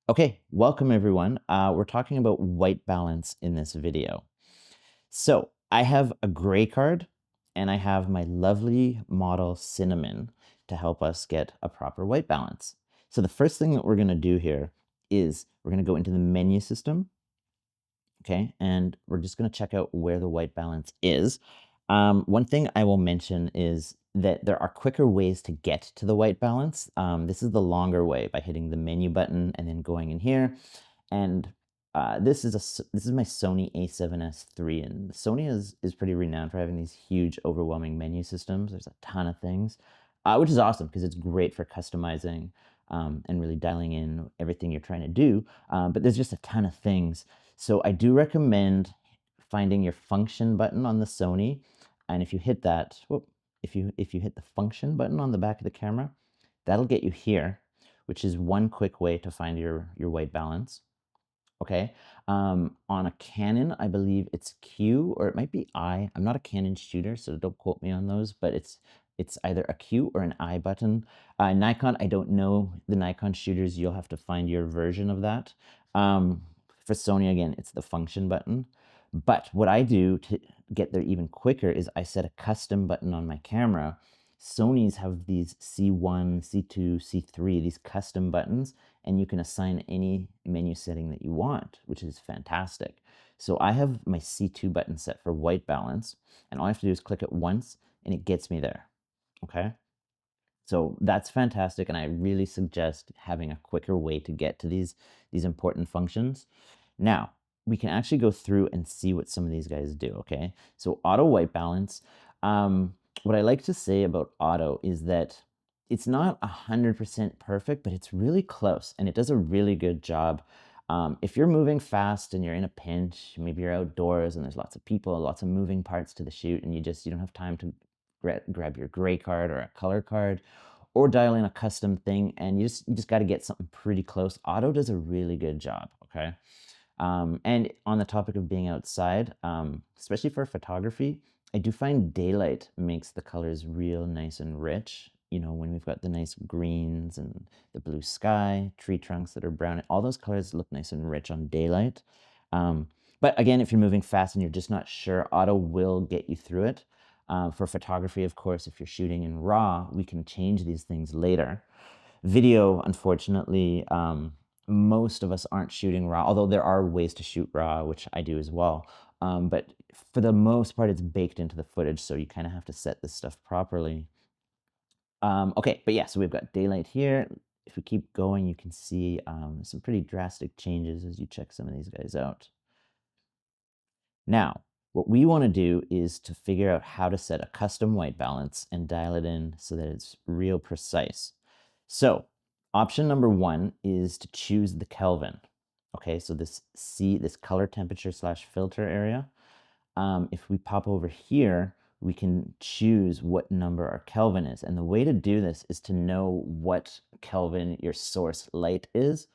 Okay, welcome everyone. We're talking about white balance in this video. So I have a gray card and I have my lovely model Cinnamon to help us get a proper white balance. So the first thing that we're going to do here is we're going to go into the menu system. Okay, and we're just going to check out where the white balance is. One thing I will mention is that there are quicker ways to get to the white balance. This is the longer way by hitting the menu button and then going in here. And this is my Sony A7S III, and Sony is pretty renowned for having these huge, overwhelming menu systems. There's a ton of things, which is awesome because it's great for customizing and really dialing in everything you're trying to do. But there's just a ton of things. So I do recommend finding your function button on the Sony, and if you hit that, if you hit the function button on the back of the camera, that'll get you here, which is one quick way to find your white balance. Okay. On a Canon, I believe it's Q or it might be I. I'm not a Canon shooter, so don't quote me on those, but it's either a Q or an I button. Nikon, I don't know the Nikon shooters. You'll have to find your version of that. For Sony, again, it's the function button. But what I do to get there even quicker is I set a custom button on my camera. Sony's have these C1, C2, C3, these custom buttons, and you can assign any menu setting that you want, which is fantastic. So I have my C2 button set for white balance, and all I have to do is click it once, and it gets me there, okay? So that's fantastic, and I really suggest having a quicker way to get to these important functions. Now, we can actually go through and see what some of these guys do, okay? So auto white balance, what I like to say about auto is that it's not 100% perfect, but it's really close, and it does a really good job. If you're moving fast and you're in a pinch, maybe you're outdoors and there's lots of people, lots of moving parts to the shoot, and you don't have time to grab your gray card or a color card or dial in a custom thing, and you just got to get something pretty close. Auto does a really good job, okay? And on the topic of being outside, especially for photography, I do find daylight makes the colors real nice and rich. You know, when we've got the nice greens and the blue sky, tree trunks that are brown, all those colors look nice and rich on daylight. But again, if you're moving fast and you're just not sure, auto will get you through it. For photography, of course, if you're shooting in RAW, we can change these things later. Video, unfortunately, most of us aren't shooting RAW, although there are ways to shoot RAW, which I do as well. But for the most part, it's baked into the footage, so you kind of have to set this stuff properly. Okay, but yeah, so we've got daylight here. If we keep going, you can see some pretty drastic changes as you check some of these guys out. Now, what we want to do is to figure out how to set a custom white balance and dial it in so that it's real precise. So option number one is to choose the Kelvin. Okay, so this color temperature / filter area. If we pop over here, we can choose what number our Kelvin is. And the way to do this is to know what Kelvin your source light is.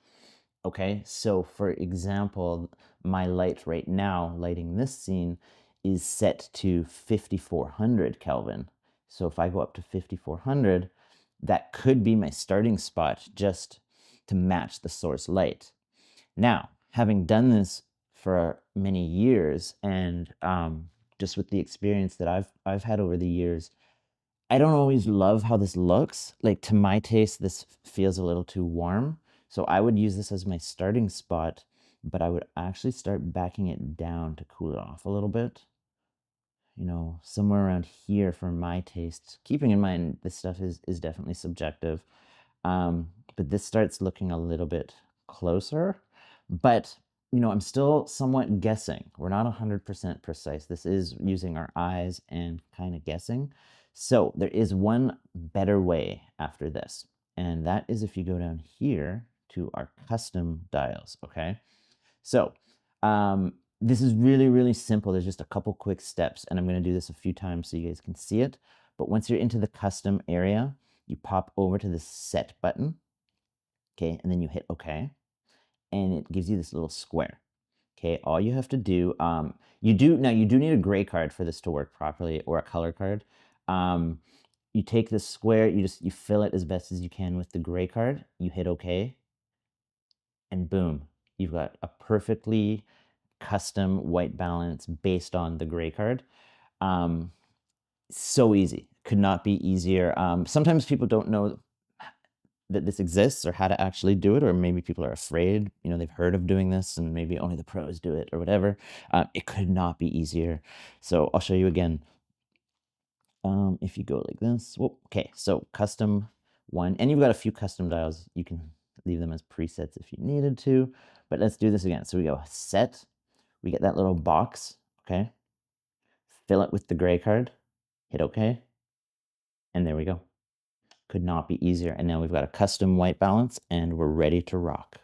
Okay, so for example, my light right now, lighting this scene, is set to 5400 Kelvin. So if I go up to 5400, that could be my starting spot just to match the source light. Now, having done this for many years and just with the experience that I've had over the years, I don't always love how this looks. Like to my taste, this feels a little too warm. So I would use this as my starting spot, but I would actually start backing it down to cool it off a little bit. You know, somewhere around here for my taste. Keeping in mind this stuff is definitely subjective. But this starts looking a little bit closer. But, you know, I'm still somewhat guessing. We're not 100% precise. This is using our eyes and kind of guessing. So there is one better way after this, and that is if you go down here to our custom dials, okay? So this is really, really simple. There's just a couple quick steps, and I'm going to do this a few times so you guys can see it. But once you're into the custom area, you pop over to the set button, okay, and then you hit OK, and it gives you this little square. Okay, all you have to do, you do need a gray card for this to work properly, or a color card. You take this square, you fill it as best as you can with the gray card, you hit OK, and boom, you've got a perfectly custom white balance based on the gray card. Um, so easy. Could not be easier. Sometimes people don't know that this exists or how to actually do it, or maybe people are afraid. They've heard of doing this and maybe only the pros do it or whatever. It could not be easier. So I'll show you again. If you go like this, whoop, okay, so custom one, and you've got a few custom dials. You can leave them as presets if you needed to, but let's do this again. So we go set, we get that little box, okay, fill it with the gray card, hit okay, and there we go. Could not be easier. And now we've got a custom white balance and we're ready to rock.